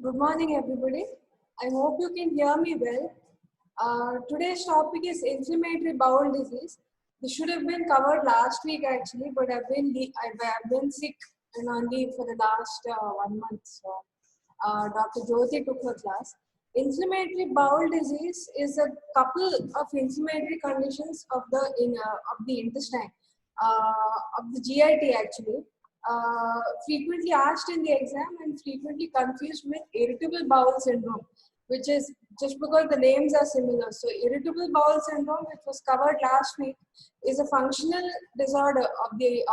Good morning, everybody. I hope you can hear me well. Today's topic is inflammatory bowel disease. This should have been covered last week actually, but I've been sick and on leave for the last 1 month. So, Dr. Jyoti took her class. Inflammatory bowel disease is a couple of inflammatory conditions of the intestine, of the GIT actually. Frequently asked in the exam and frequently confused with irritable bowel syndrome, which is just because the names are similar. So irritable bowel syndrome, which was covered last week, is a functional disorder of the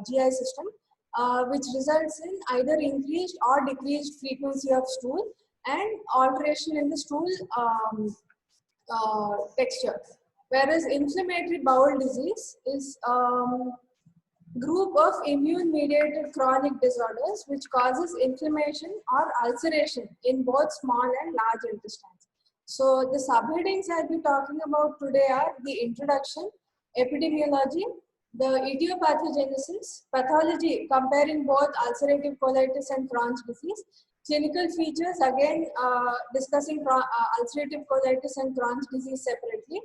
GI system, which results in either increased or decreased frequency of stool and alteration in the stool texture. Whereas inflammatory bowel disease is group of immune-mediated chronic disorders which causes inflammation or ulceration in both small and large intestines. So the subheadings I'll be talking about today are the introduction, epidemiology, the etiopathogenesis, pathology comparing both ulcerative colitis and Crohn's disease, clinical features again discussing ulcerative colitis and Crohn's disease separately,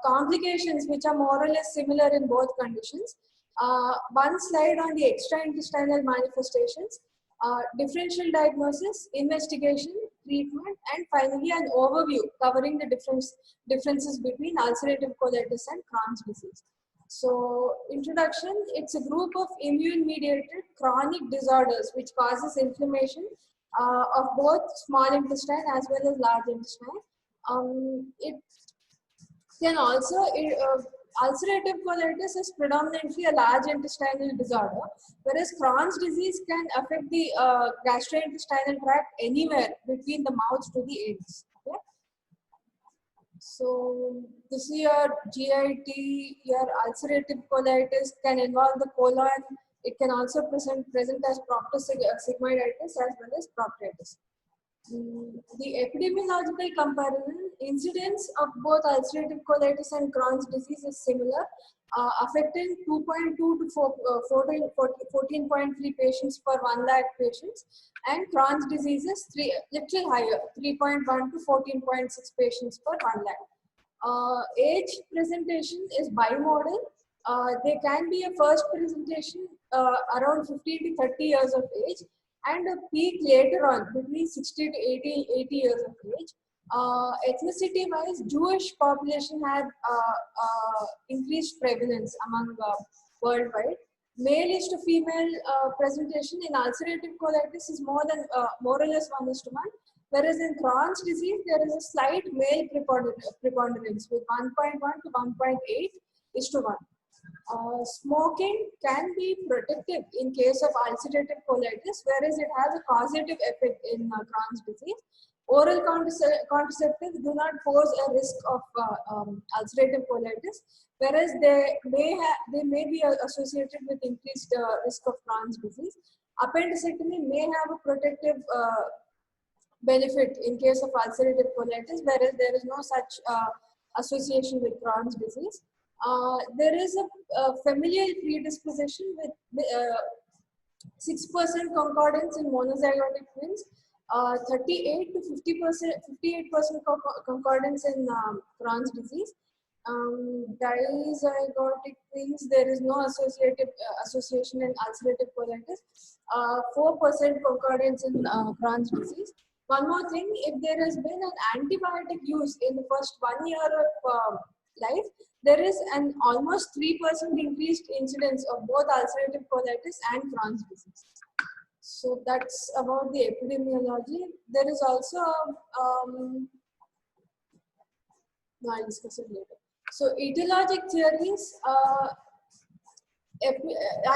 complications which are more or less similar in both conditions, one slide on the extraintestinal manifestations, differential diagnosis, investigation, treatment, and finally an overview covering the differences between ulcerative colitis and Crohn's disease. So, introduction, it's a group of immune-mediated chronic disorders which causes inflammation of both small intestine as well as large intestine. It can also ulcerative colitis is predominantly a large intestinal disorder, whereas Crohn's disease can affect the gastrointestinal tract anywhere between the mouth to the ends. Okay? So this is your GIT, your ulcerative colitis can involve the colon. It can also present as proctosigmoiditis as well as proctitis. The epidemiological comparison, incidence of both ulcerative colitis and Crohn's disease is similar, affecting 2.2 to 14.3 patients per 1 lakh patients, and Crohn's disease is little higher, 3.1 to 14.6 patients per 1 lakh. Age presentation is bimodal. There can be a first presentation around 15 to 30 years of age, and a peak later on between 60 to 80 years of age. Ethnicity wise, Jewish population had increased prevalence among worldwide. Male is to female presentation in ulcerative colitis is more or less 1:1, whereas in Crohn's disease there is a slight male preponderance with 1.1 to 1.8:1. Smoking can be protective in case of ulcerative colitis, whereas it has a causative effect in Crohn's disease. Oral contraceptives do not pose a risk of ulcerative colitis, whereas they may be associated with increased risk of Crohn's disease. Appendectomy may have a protective benefit in case of ulcerative colitis, whereas there is no such association with Crohn's disease. There is a familial predisposition with 6% concordance in monozygotic twins, 38 to 58% concordance in Crohn's disease. Dizygotic twins, there is no association in ulcerative colitis, 4% concordance in Crohn's disease. One more thing, if there has been an antibiotic use in the first 1 year of life, there is an almost 3% increased incidence of both ulcerative colitis and Crohn's disease. So that's about the epidemiology. There is also, no, I'll discuss it later. So etiologic theories,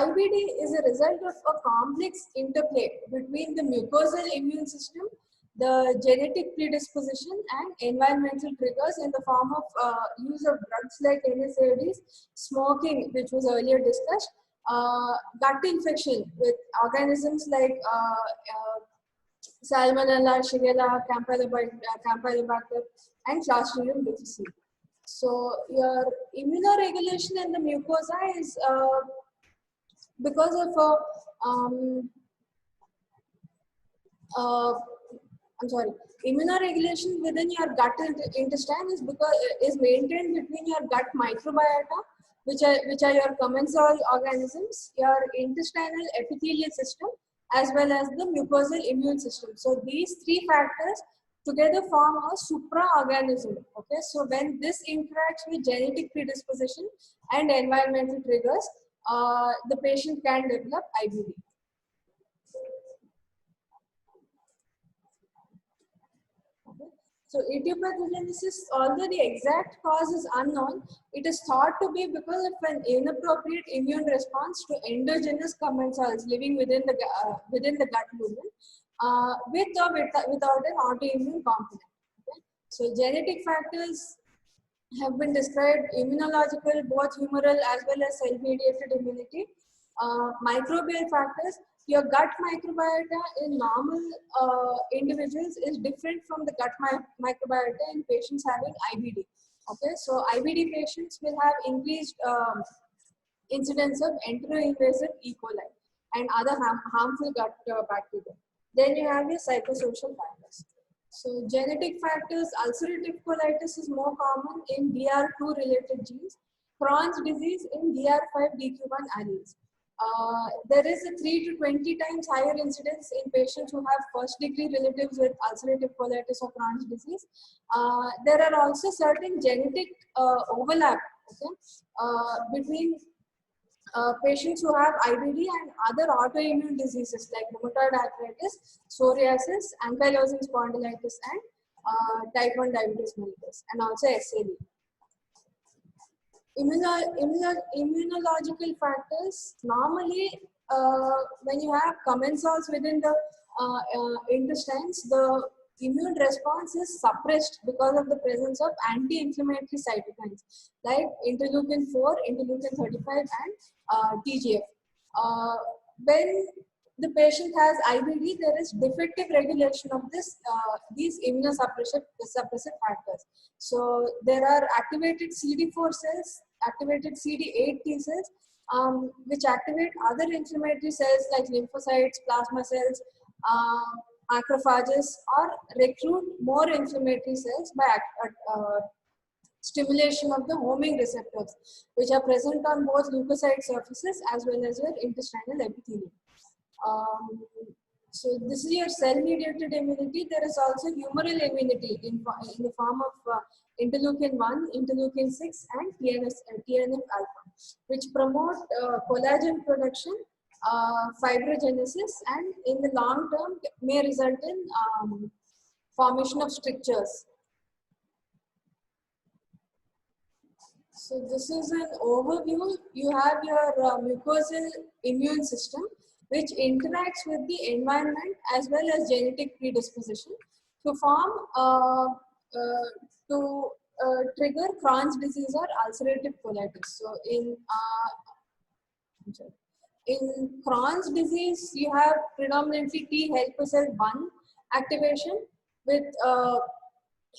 IBD is a result of a complex interplay between the mucosal immune system, the genetic predisposition, and environmental triggers in the form of use of drugs like NSAIDs, smoking, which was earlier discussed, gut infection with organisms like Salmonella, Shigella, Campylobacter, and Clostridium difficile. So your immunoregulation in the mucosa is because of I'm sorry, immunoregulation within your gut intestine is because is maintained between your gut microbiota, which are your commensal organisms, your intestinal epithelial system, as well as the mucosal immune system. So these three factors together form a supraorganism. Okay, so when this interacts with genetic predisposition and environmental triggers, the patient can develop IBD. So etiopathogenesis, although the exact cause is unknown, it is thought to be because of an inappropriate immune response to endogenous commensals living within the gut lumen, with or without an autoimmune component. Okay? So genetic factors have been described: immunological, both humoral as well as cell-mediated immunity. Microbial factors, your gut microbiota in normal individuals is different from the gut microbiota in patients having IBD. Okay, so IBD patients will have increased incidence of enteroinvasive E. coli and other harmful gut bacteria. Then you have your psychosocial factors. So genetic factors, ulcerative colitis is more common in DR2 related genes, Crohn's disease in DR5-DQ1 alleles. There is a 3 to 20 times higher incidence in patients who have first degree relatives with ulcerative colitis or Crohn's disease. There are also certain genetic overlap, okay, between patients who have IBD and other autoimmune diseases like rheumatoid arthritis, psoriasis, ankylosing spondylitis, and type 1 diabetes mellitus, and also SLE. Immunological factors, normally when you have commensals within the intestines, the immune response is suppressed because of the presence of anti-inflammatory cytokines like interleukin 4, interleukin 35, and TGF. When the patient has IBD, there is defective regulation of these immunosuppressive factors. So there are activated CD4 cells, activated CD8 T cells, which activate other inflammatory cells like lymphocytes, plasma cells, macrophages, or recruit more inflammatory cells by stimulation of the homing receptors, which are present on both leukocyte surfaces as well as your intestinal epithelium. So this is your cell-mediated immunity. There is also humoral immunity in the form of interleukin 1, interleukin 6, and TNF alpha, which promote collagen production, fibrogenesis, and in the long term may result in formation of strictures. So this is an overview. You have your mucosal immune system, which interacts with the environment as well as genetic predisposition to form to trigger Crohn's disease or ulcerative colitis. So in Crohn's disease, you have predominantly T helper cell 1 activation with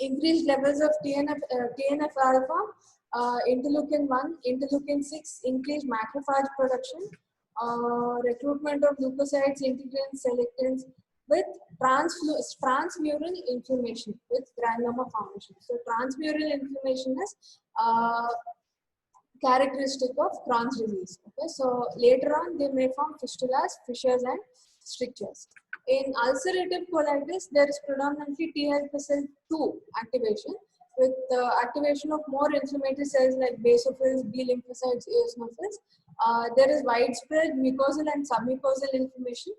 increased levels of TNF alpha, interleukin 1, interleukin 6, increased macrophage production, recruitment of leukocytes, integrins, selectins, with transmural inflammation with granuloma formation. So transmural inflammation is characteristic of Crohn's disease. Okay, so later on they may form fistulas, fissures, and strictures. In ulcerative colitis, there is predominantly T helper cell 2 activation with activation of more inflammatory cells like basophils, B lymphocytes, eosinophils. There is widespread mucosal and submucosal inflammation,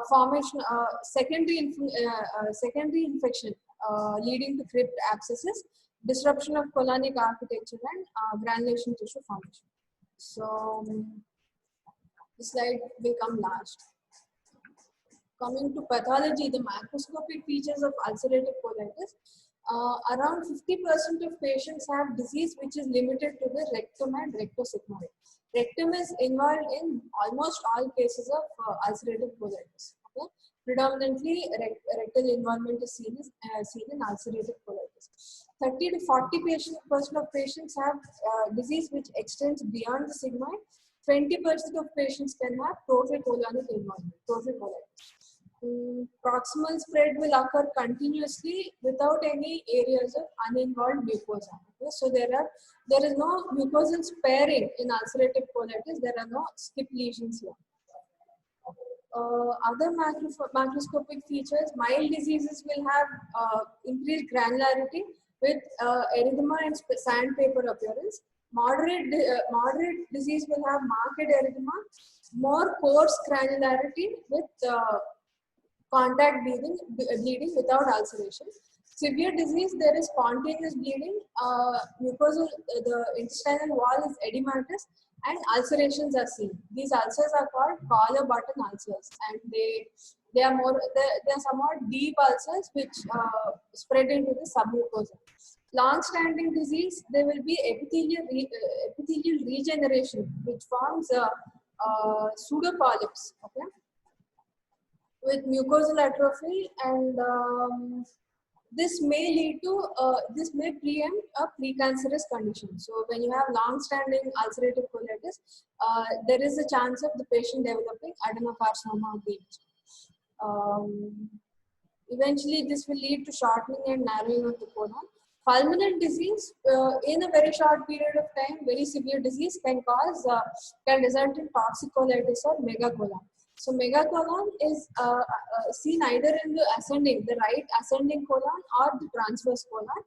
formation, secondary infection leading to crypt abscesses, disruption of colonic architecture, and granulation tissue formation. So the slide will come last. Coming to pathology, the macroscopic features of ulcerative colitis. Around 50% of patients have disease which is limited to the rectum and rectosigmoid. Rectum is involved in almost all cases of ulcerative colitis. Okay? Predominantly, rectal involvement is seen in ulcerative colitis. 30 to 40% of patients have disease which extends beyond the sigmoid. 20% of patients can have total colonic involvement, total colitis. Proximal spread will occur continuously without any areas of uninvolved mucosa. Okay? So there is no mucosal sparing in ulcerative colitis. There are no skip lesions here. Other macroscopic features, mild diseases will have increased granularity with erythema and sandpaper appearance. Moderate disease will have marked erythema, more coarse granularity with contact bleeding without ulceration. Severe disease, there is spontaneous bleeding, mucosal, the intestinal wall is edematous, and ulcerations are seen. These ulcers are called collar button ulcers, and they are somewhat deep ulcers which spread into the submucosa. Long-standing disease, there will be epithelial regeneration, which forms pseudopolyps. Okay, with mucosal atrophy, and this may preempt a precancerous condition. So when you have long-standing ulcerative colitis, there is a chance of the patient developing adenocarcinoma of the intestine. Eventually, this will lead to shortening and narrowing of the colon. Fulminant disease, in a very short period of time, very severe disease can result in toxicolitis or megacolon. So megacolon is seen either in the right ascending colon or the transverse colon.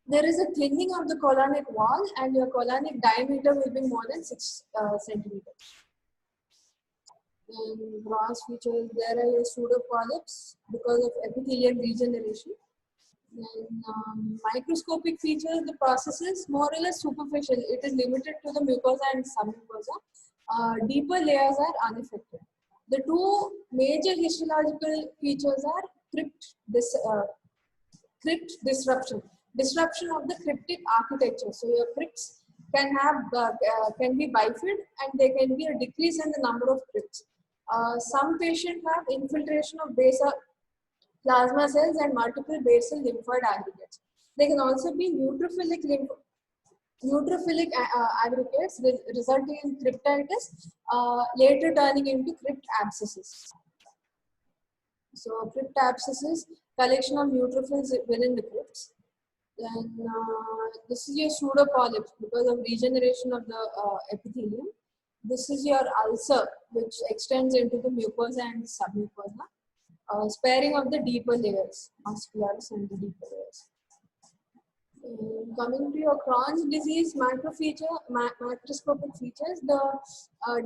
There is a thinning of the colonic wall, and your colonic diameter will be more than 6 centimeters. In gross features, there are pseudopolyps because of epithelial regeneration. Then microscopic features, the process is more or less superficial. It is limited to the mucosa and submucosa. Deeper layers are unaffected. The two major histological features are crypt disruption of the cryptic architecture. So your crypts can be bifid, and there can be a decrease in the number of crypts. Some patients have infiltration of basal plasma cells and multiple basal lymphoid aggregates. They can also be neutrophilic aggregates resulting in cryptitis, later turning into crypt abscesses. So crypt abscesses, collection of neutrophils within the crypts. Then this is your pseudopolyps because of regeneration of the epithelium. This is your ulcer, which extends into the mucosa and submucosa. Sparing of the deeper layers, muscularis and the deeper layers. Coming to your Crohn's disease macroscopic features, the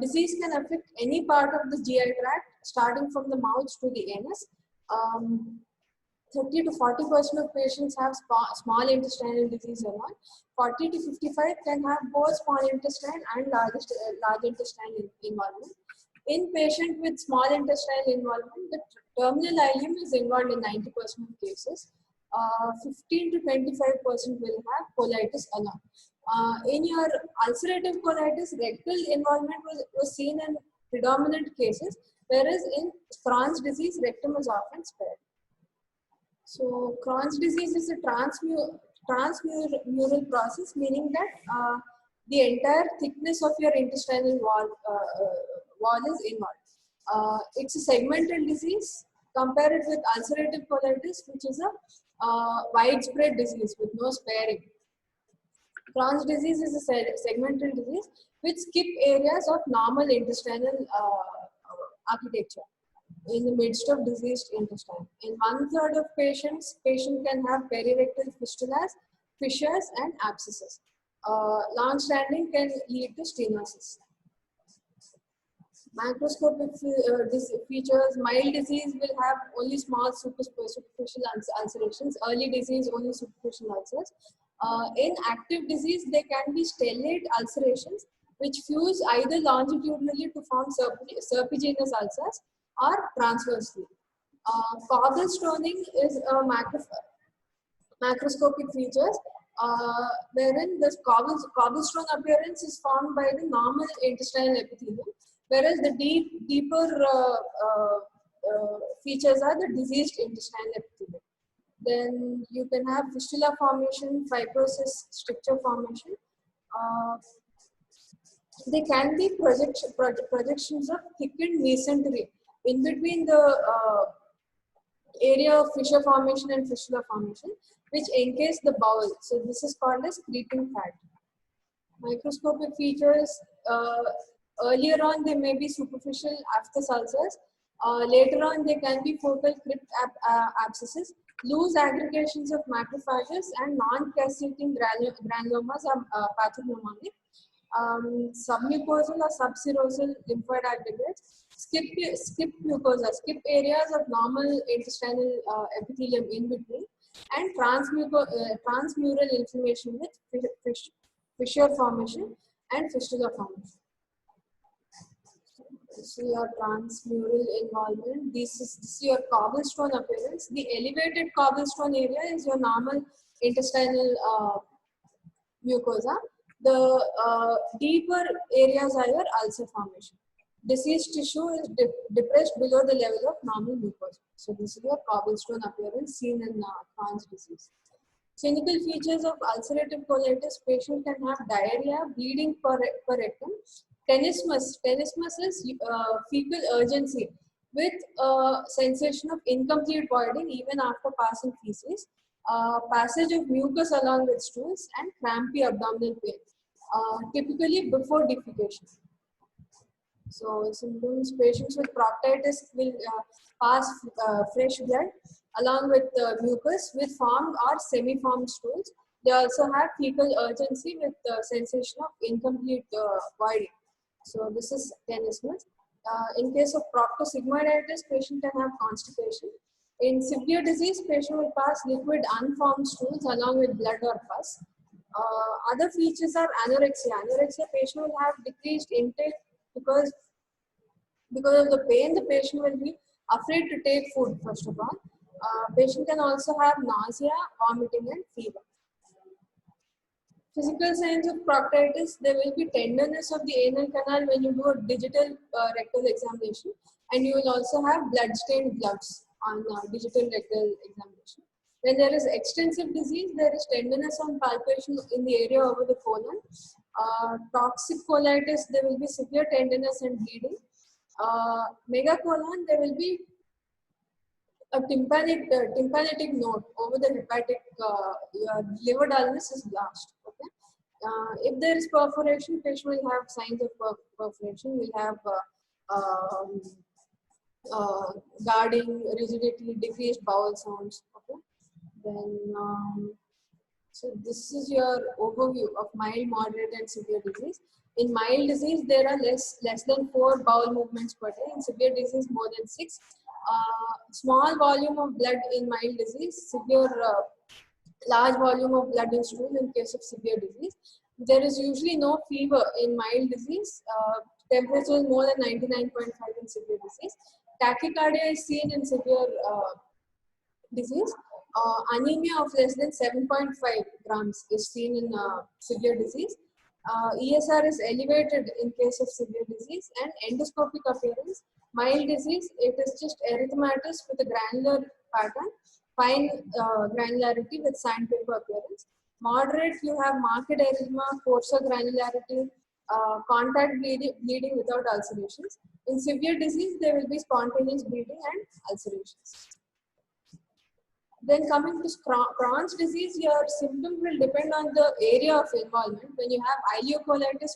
disease can affect any part of the GI tract, starting from the mouth to the anus. 30 to 40% of patients have small intestinal disease alone. 40 to 55 can have both small intestine and large intestine involvement. In patient with small intestinal involvement, the terminal ileum is involved in 90% of cases. 15 to 25% will have colitis alone. In your ulcerative colitis, rectal involvement was seen in predominant cases, whereas in Crohn's disease, rectum is often spared. So Crohn's disease is a transmural process, meaning that the entire thickness of your intestinal wall is involved. It's a segmental disease. Compare it with ulcerative colitis, which is a widespread disease with no sparing. Crohn's disease is a segmental disease with skip areas of normal intestinal architecture in the midst of diseased intestine. In 1/3 of patients, patient can have perirectal fistulas, fissures, and abscesses. Long-standing can lead to stenosis. Macroscopic features, mild disease will have only small superficial ulcerations, early disease only superficial ulcers. In active disease, there can be stellate ulcerations which fuse either longitudinally to form serpiginous ulcers or transversely. Cobblestoning is a macroscopic features wherein this cobblestone appearance is formed by the normal intestinal epithelium, whereas the deeper features are the diseased intestinal epithelium. Then you can have fistula formation, fibrosis, stricture formation. They can be projections of thickened mesentery in between the area of fissure formation and fistula formation, which encase the bowel. So this is called as creeping fat. Microscopic features, earlier on they may be superficial aphthous ulcers. Later on they can be focal crypt abscesses, loose aggregations of macrophages, and non-casseating granulomas are pathognomonic. Submucosal or subserosal lymphoid aggregates, skip mucosa, skip areas of normal intestinal epithelium in between, and transmural inflammation with fissure formation and fistula formation. This is your transmural involvement. This is your cobblestone appearance. The elevated cobblestone area is your normal intestinal mucosa. The deeper areas are your ulcer formation. Diseased tissue is depressed below the level of normal mucosa. So this is your cobblestone appearance seen in Crohn's disease. Clinical features of ulcerative colitis: patient can have diarrhea, bleeding per rectum. Tenesmus is fecal urgency with sensation of incomplete voiding even after passing feces. Passage of mucus along with stools, and crampy abdominal pain, typically before defecation. So symptoms: patients with proctitis will pass fresh blood along with mucus with formed or semi-formed stools. They also have fecal urgency with sensation of incomplete voiding. So this is tenesmus. In case of proctosigmoiditis, patient can have constipation. In severe disease, patient will pass liquid unformed stools along with blood or pus. Other features are anorexia. Anorexia, patient will have decreased intake because of the pain. The patient will be afraid to take food, first of all. Patient can also have nausea, vomiting, and fever. Physical signs of proctitis: there will be tenderness of the anal canal when you do a digital rectal examination, and you will also have blood-stained gloves on digital rectal examination. When there is extensive disease, there is tenderness on palpation in the area over the colon. Toxic colitis, there will be severe tenderness and bleeding. Megacolon, there will be a tympanic node over the hepatic, your liver dullness is lost. Okay. If there is perforation, patient will have signs of perforation. Will have guarding, rigidity, decreased bowel sounds. Okay. Then so this is your overview of mild, moderate, and severe disease. In mild disease, there are less than 4 bowel movements per day. In severe disease, more than 6. Small volume of blood in mild disease, severe large volume of blood in stool in case of severe disease. There is usually no fever in mild disease. Temperature is more than 99.5 in severe disease. Tachycardia is seen in severe disease. Anemia of less than 7.5 grams is seen in severe disease. ESR is elevated in case of severe disease, and endoscopic appearance. Mild disease, it is just erythematous with a granular pattern, fine granularity with sandpaper appearance. Moderate, you have marked erythema, coarser granularity, contact bleeding without ulcerations. In severe disease, there will be spontaneous bleeding and ulcerations. Then coming to Crohn's disease, your symptoms will depend on the area of involvement. When you have ileocolitis,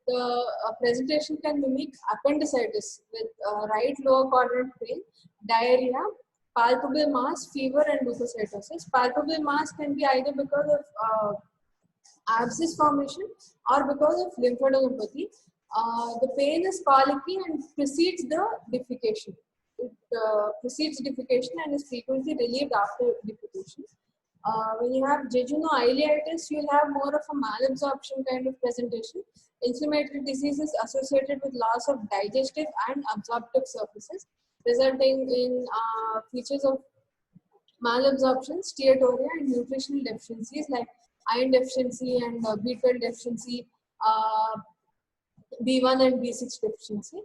the presentation can mimic appendicitis with right lower quadrant pain, diarrhea, palpable mass, fever, and leukocytosis. Palpable mass can be either because of abscess formation or because of lymphadenopathy. The pain is colicky and precedes the defecation. It precedes defecation and is frequently relieved after defecation. When you have jejuno-ileitis, you'll have more of a malabsorption kind of presentation. Inflammatory disease is associated with loss of digestive and absorptive surfaces, resulting in features of malabsorption, steatorrhea, and nutritional deficiencies like iron deficiency and B12 deficiency, B1 and B6 deficiency.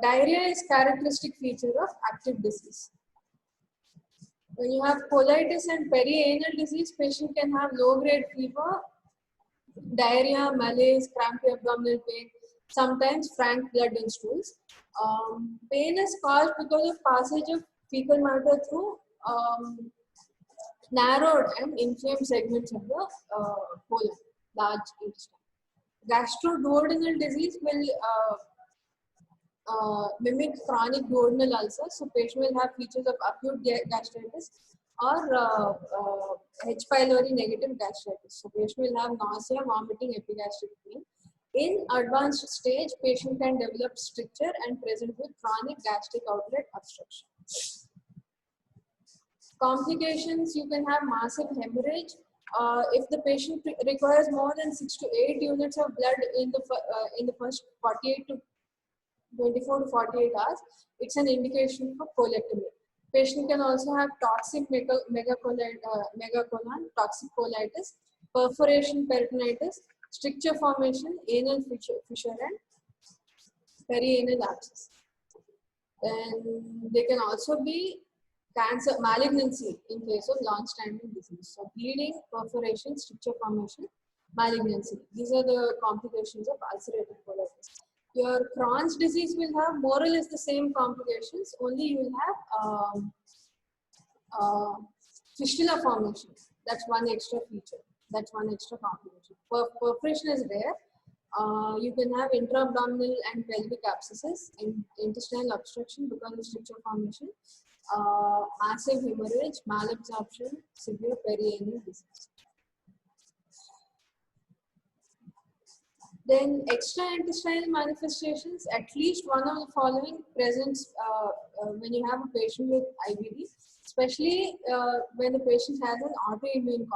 Diarrhea is characteristic feature of active disease. When you have colitis and perianal disease, patient can have low-grade fever, diarrhea, malaise, crampy abdominal pain, sometimes frank blood in stools. Pain is caused because of passage of fecal matter through narrowed and inflamed segments of the colon, large intestine. Gastroduodenal disease will mimic chronic duodenal ulcer. So patient will have features of acute gastritis or H. pylori negative gastritis. So patient will have nausea, vomiting, epigastric pain. In advanced stage, patient can develop stricture and present with chronic gastric outlet obstruction. Complications, you can have massive hemorrhage. If the patient requires more than 6 to 8 units of blood in the first 48 to 24 to 48 hours, it's an indication for colectomy. Patient can also have toxic megacolon, toxic colitis, perforation peritonitis, stricture formation, anal fissure, and perianal abscess. Then they can also be cancer, malignancy in case of long-standing disease. So bleeding, perforation, stricture formation, malignancy. These are the complications of ulcerative colitis. Your Crohn's disease will have more or less the same complications, only you will have fistula formation. That's one extra feature. That's one extra complication. Perforation is rare. You can have intra-abdominal and pelvic abscesses, intestinal obstruction because of stricture formation, massive hemorrhage, malabsorption, severe perianal disease. Then extra-intestinal manifestations, at least one of the following presents when you have a patient with IBD, especially when the patient has an autoimmune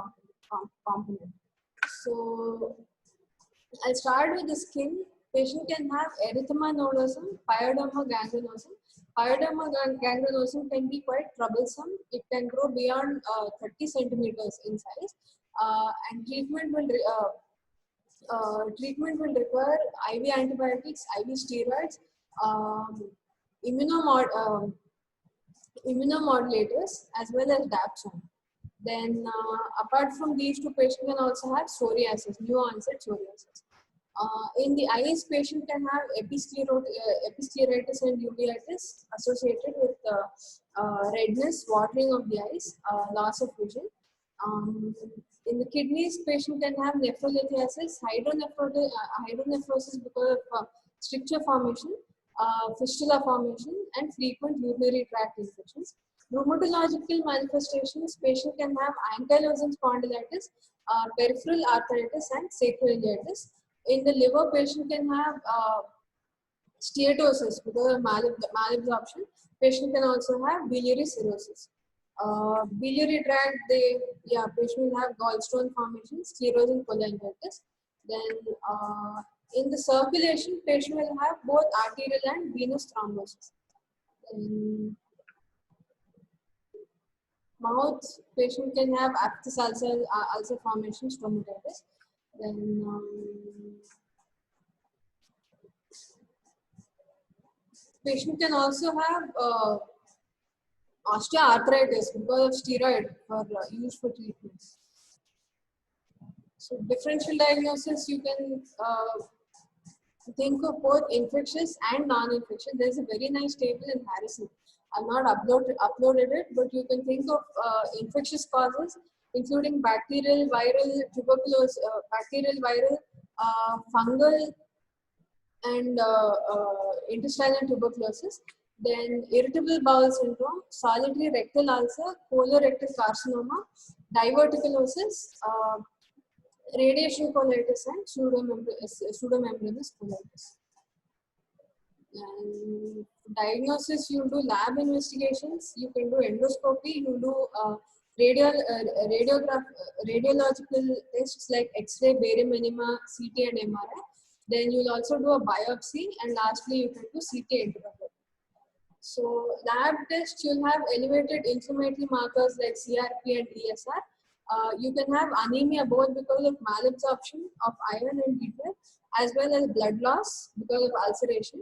component. So I'll start with the skin. Patient can have erythema nodosum, pyoderma gangrenosum. Pyoderma gangrenosum can be quite troublesome. It can grow beyond 30 centimeters in size, and treatment will require IV antibiotics, IV steroids, immunomodulators, as well as dapsone. Then, apart from these two, patients can also have psoriasis, new onset psoriasis. In the eyes, patient can have episcleritis and uveitis associated with redness, watering of the eyes, loss of vision. In the kidneys, patient can have nephrolithiasis, hydronephrosis because of stricture formation, fistula formation, and frequent urinary tract infections. Rheumatological manifestations, patient can have ankylosing spondylitis, peripheral arthritis, and sacroiliitis. In the liver, patient can have steatosis because of malabsorption. Patient can also have biliary cirrhosis. Biliary tract, patient will have gallstone formation, sclerosing cholangitis. Then in the circulation, patient will have both arterial and venous thrombosis. Then, mouth, patient can have aphthous ulcer formation, stomatitis. Then patient can also have osteoarthritis because of steroid for used for treatment. So differential diagnosis, you can think of both infectious and non-infectious. There's a very nice table in Harrison. I've not uploaded it, but you can think of infectious causes, including bacterial, viral, tuberculosis, fungal, and intestinal tuberculosis. Then irritable bowel syndrome, solitary rectal ulcer, colorectal carcinoma, diverticulosis, radiation colitis, and pseudomembranous colitis. And diagnosis, you do lab investigations, you can do endoscopy, you do radiological tests like X-ray, barium enema, CT, and MRI. Then you'll also do a biopsy, and lastly, you can do CT enterography. So lab tests, you'll have elevated inflammatory markers like CRP and ESR. You can have anemia both because of malabsorption of iron and B12, as well as blood loss because of ulceration.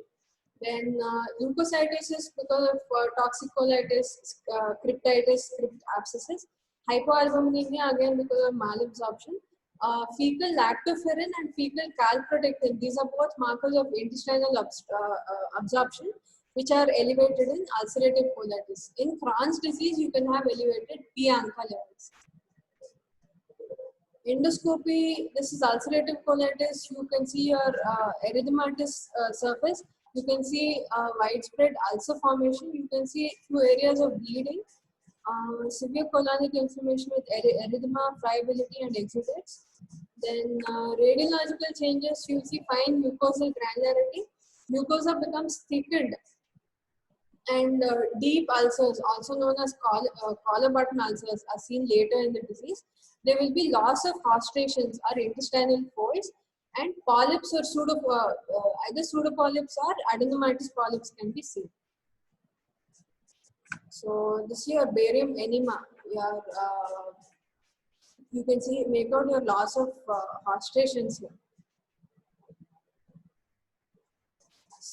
Then leukocytosis because of toxic colitis, cryptitis, crypt abscesses. Hypoalbuminemia again because of malabsorption. fecal lactoferrin and fecal calprotectin. These are both markers of intestinal absorption, which are elevated in ulcerative colitis. In Crohn's disease, you can have elevated P-ANCA levels. Endoscopy, this is ulcerative colitis. You can see your erythematous surface. You can see widespread ulcer formation. You can see few areas of bleeding. Severe colonic inflammation with erythema, friability, and exudates. Then radiological changes, you see fine mucosal granularity. Mucosa becomes thickened, and deep ulcers, also known as collar button ulcers, are seen later in the disease. There will be loss of frustrations or intestinal folds, and polyps or either pseudopolyps or adenomatous polyps can be seen. So this is your barium enema. You can see, make out your loss of frustrations here.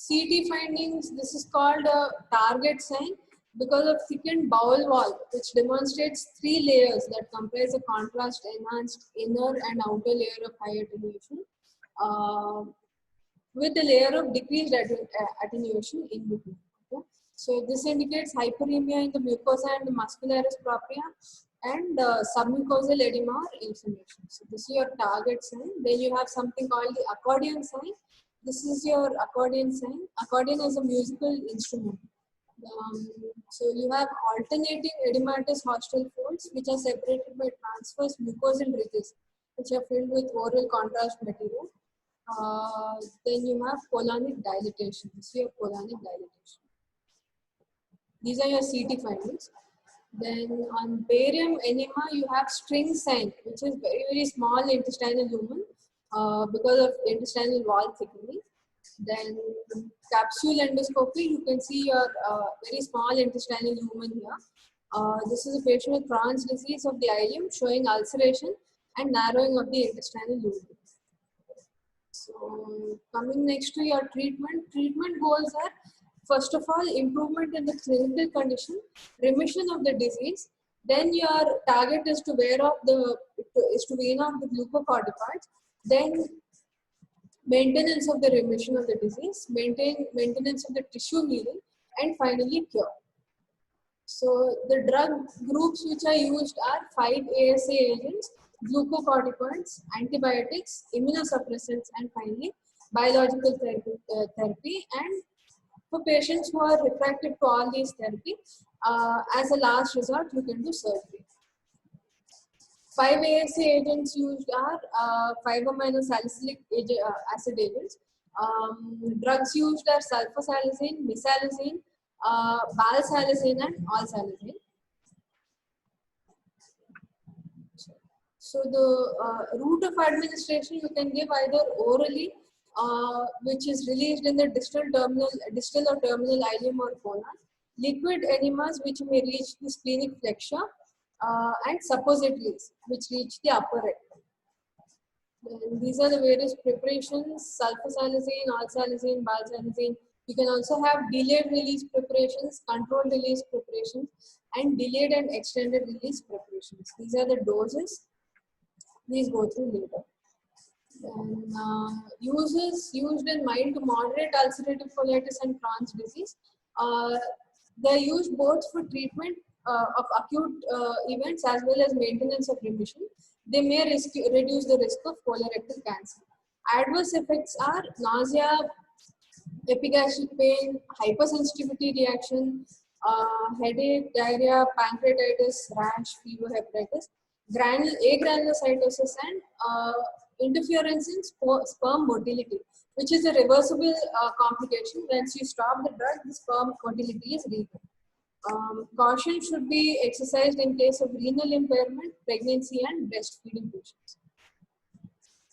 CT findings, this is called a target sign because of thickened bowel wall, which demonstrates 3 layers that comprise a contrast enhanced inner and outer layer of high attenuation with a layer of decreased attenuation in between. Okay? So this indicates hyperemia in the mucosa and the muscularis propria and submucosal edema or inflammation. So this is your target sign. Then you have something called the accordion sign. This is your accordion sign. Accordion is a musical instrument. So you have alternating edematous haustral folds, which are separated by transverse mucosal ridges, which are filled with oral contrast material. Then you have colonic dilatation. This is your colonic dilatation. These are your CT findings. Then on barium enema, you have string sign, which is very, very small intestinal lumen because of intestinal wall thickening. Then capsule endoscopy, you can see your very small intestinal lumen here. This is a patient with Crohn's disease of the ileum showing ulceration and narrowing of the intestinal lumen. So coming next to your treatment goals are, first of all, improvement in the clinical condition, remission of the disease. Then your target is to wean off the glucocorticoids. Then maintenance of the remission of the disease, maintenance of the tissue healing, and finally cure. So the drug groups which are used are 5-ASA agents, glucocorticoids, antibiotics, immunosuppressants, and finally biological therapy. And for patients who are refractory to all these therapy, as a last resort, you can do surgery. 5-ASA agents used are 5-amino-salicylic acid agents. Drugs used are sulfasalazine, misalazine, balsalazine, and oxalazine. So the route of administration you can give either orally, which is released in the distal or terminal ileum or colon, liquid enemas which may reach the splenic flexure, and suppositories which reach the upper rectum. And these are the various preparations: sulfasalazine, oxalazine, balsalazine. You can also have delayed release preparations, controlled release preparations, and delayed and extended release preparations. These are the doses. Please go through later. Uses used in mild to moderate ulcerative colitis and Crohn's disease. They are used both for treatment of acute events as well as maintenance of remission. They may reduce the risk of colorectal cancer. Adverse effects are nausea, epigastric pain, hypersensitivity reaction, headache, diarrhea, pancreatitis, rash, fever, hepatitis, agranulocytosis, and interference in sperm motility, which is a reversible complication. Once you stop the drug, the sperm motility is regained. Caution should be exercised in case of renal impairment, pregnancy, and breastfeeding patients.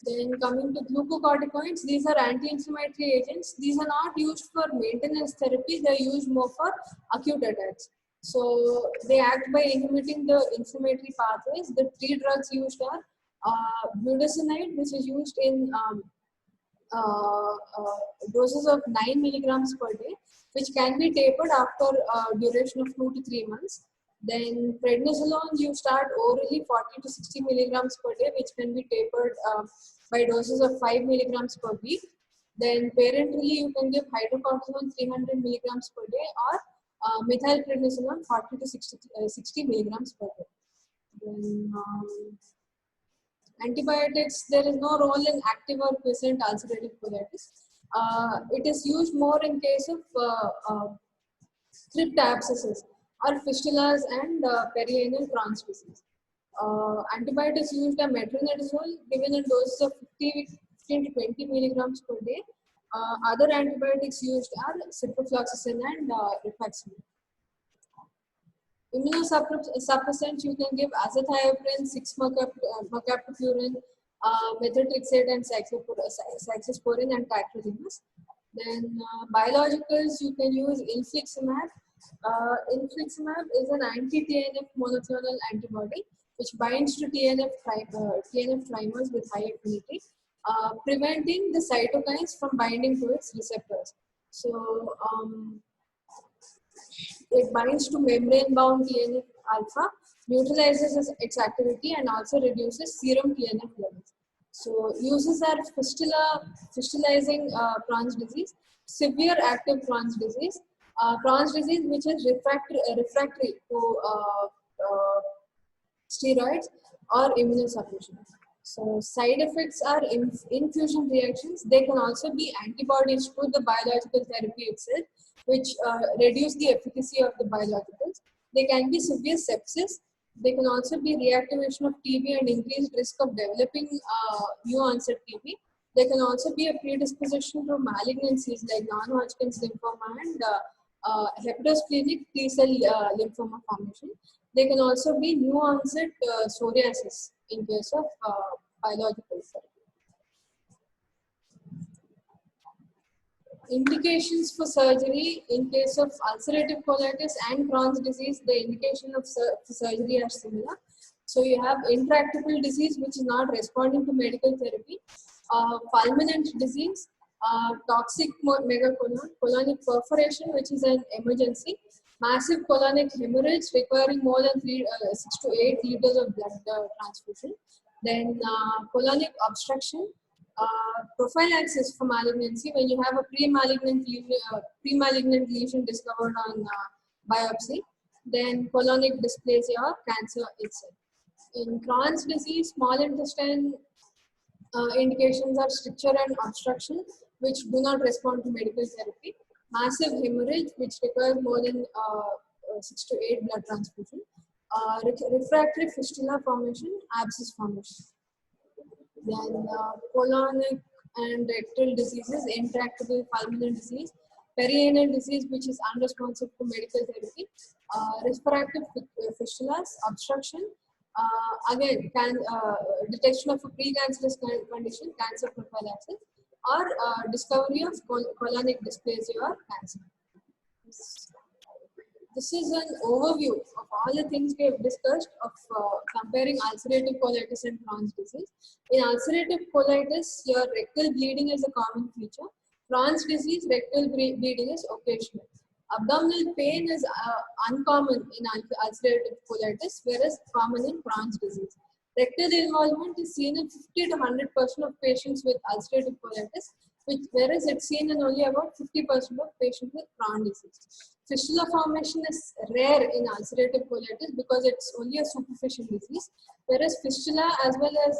Then coming to glucocorticoids, these are anti-inflammatory agents. These are not used for maintenance therapy. They are used more for acute attacks. So they act by inhibiting the inflammatory pathways. The 3 drugs used are budesonide, which is used in doses of 9 milligrams per day, which can be tapered after a duration of 2 to 3 months. Then prednisolone, you start orally 40 to 60 milligrams per day, which can be tapered by doses of 5 milligrams per week. Then parenterally, you can give hydrocortisone 300 milligrams per day, or methylprednisolone 40 to 60 milligrams per day. Then antibiotics, there is no role in active or quiescent ulcerative colitis. It is used more in case of crypt abscesses or fistulas and perianal Crohn's disease. Antibiotics used are metronidazole, given in doses of 15 to 20 milligrams per day. Other antibiotics used are ciprofloxacin and rifaximin. Immunosuppressants, you can give azathioprine, 6-mercaptopurine, methotrexate, and cyclosporin and tacrolimus. Then biologicals, you can use infliximab. Infliximab is an anti-TNF monoclonal antibody which binds to TNF trimers with high affinity, preventing the cytokines from binding to its receptors. So it binds to membrane-bound TNF alpha, neutralizes its activity, and also reduces serum TNF levels. So uses are fistulizing Crohn's disease, severe active Crohn's disease which is refractory to steroids or immunosuppression. So side effects are infusion reactions. They can also be antibodies to the biological therapy itself, which reduce the efficacy of the biologicals. They can be severe sepsis. They can also be reactivation of TB and increased risk of developing new onset TB. There can also be a predisposition to malignancies like non-Hodgkin's lymphoma and hepatosplenic T-cell lymphoma formation. There can also be new onset psoriasis in case of biological therapy. Indications for surgery in case of ulcerative colitis and Crohn's disease, the indication of surgery are similar. So you have intractable disease which is not responding to medical therapy, fulminant disease, toxic megacolon, colonic perforation which is an emergency, massive colonic hemorrhage requiring more than 6 to 8 liters of blood transfusion, then colonic obstruction, prophylaxis for malignancy when you have a pre-malignant lesion discovered on biopsy, then colonic dysplasia or cancer itself. In Crohn's disease, small intestine indications are stricture and obstruction, which do not respond to medical therapy. Massive hemorrhage, which requires more than 6 to 8 blood transfusion. Refractory fistula formation, abscess formation. Then colonic and rectal diseases, intractable fulminant disease, perianal disease, which is unresponsive to medical therapy, refractive fistulas, obstruction, again, detection of a precancerous condition, cancer prophylaxis, or discovery of colonic dysplasia or cancer. This is an overview of all the things we have discussed of comparing ulcerative colitis and Crohn's disease. In ulcerative colitis, your rectal bleeding is a common feature. Crohn's disease, rectal bleeding is occasional. Abdominal pain is uncommon in ulcerative colitis, whereas common in Crohn's disease. Rectal involvement is seen in 50 to 100% of patients with ulcerative colitis, whereas it's seen in only about 50% of patients with Crohn's disease. Fistula formation is rare in ulcerative colitis because it's only a superficial disease, whereas fistula as well as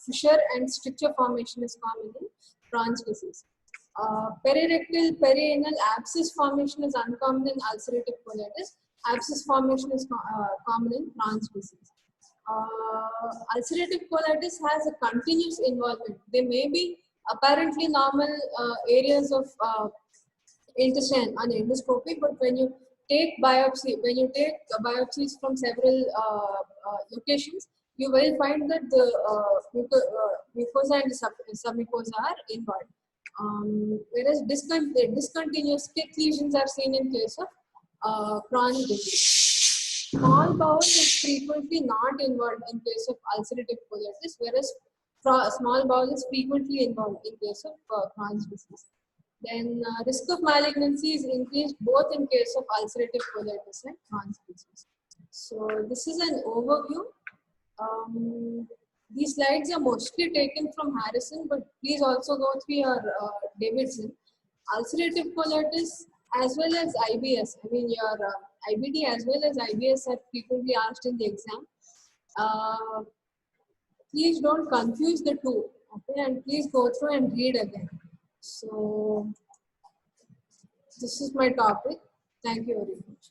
fissure and stricture formation is common in Crohn's disease. Perirectal perianal abscess formation is uncommon in ulcerative colitis. Abscess formation is common in Crohn's disease. Ulcerative colitis has a continuous involvement. There may be apparently normal areas of intestine on endoscopy, but when you take biopsies from several locations, you will find that the mucosa and submucosa are involved. Whereas discontinuous thick lesions are seen in case of Crohn's disease. Small bowel is frequently not involved in case of ulcerative colitis, whereas small bowel is frequently involved in case of Crohn's disease. Then risk of malignancy is increased both in case of ulcerative colitis and Crohn's disease. So this is an overview. These slides are mostly taken from Harrison, but please also go through your Davidson. Ulcerative colitis as well as IBS, I mean your IBD as well as IBS are frequently asked in the exam. Please don't confuse the two, okay, and please go through and read again. So this is my topic. Thank you very much.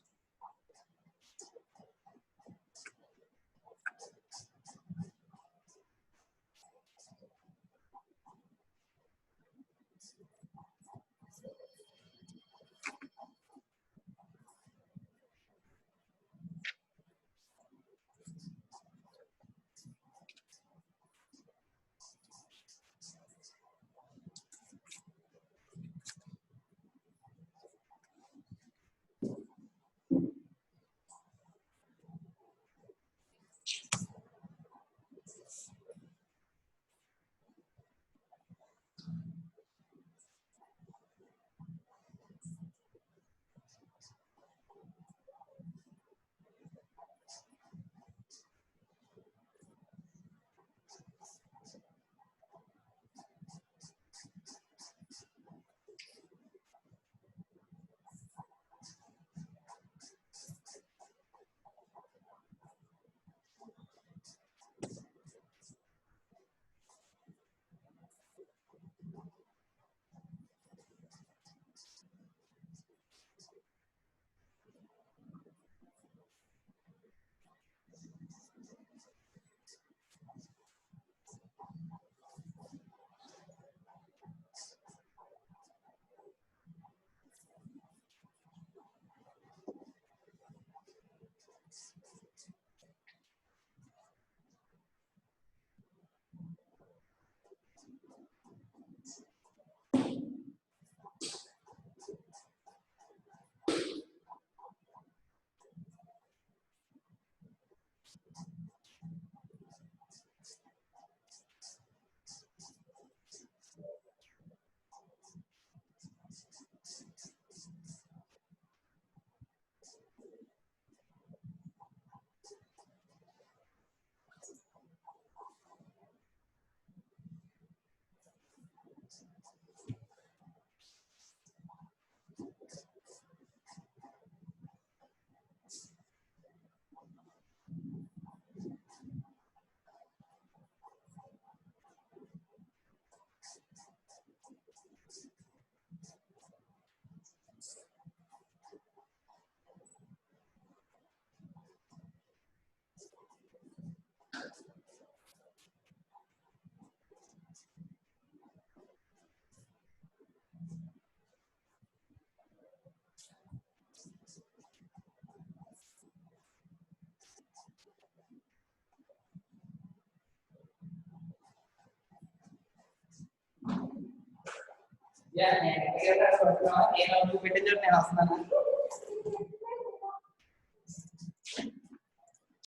Yeah, నేను పెట్టిన నేను వస్తున్నాను